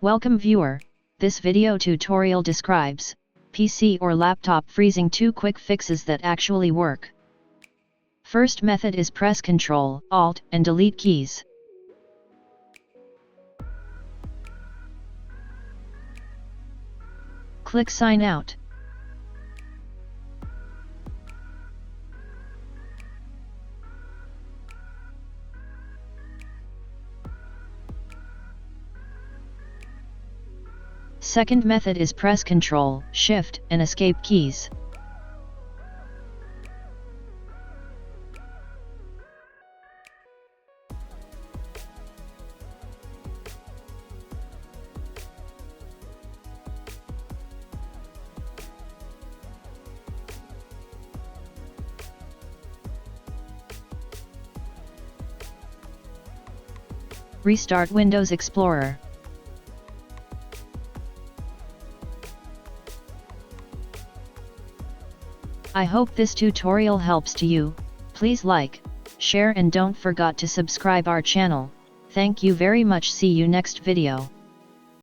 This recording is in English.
Welcome viewer, this video tutorial describes PC or laptop freezing 2 quick fixes that actually work. First method is press Ctrl, Alt, and Delete keys. Click Sign Out. Second method is press Ctrl, Shift, and Escape keys. Restart Windows Explorer. I hope this tutorial helps to you. Please like, share and don't forget to subscribe our channel. Thank you very much. See you next video.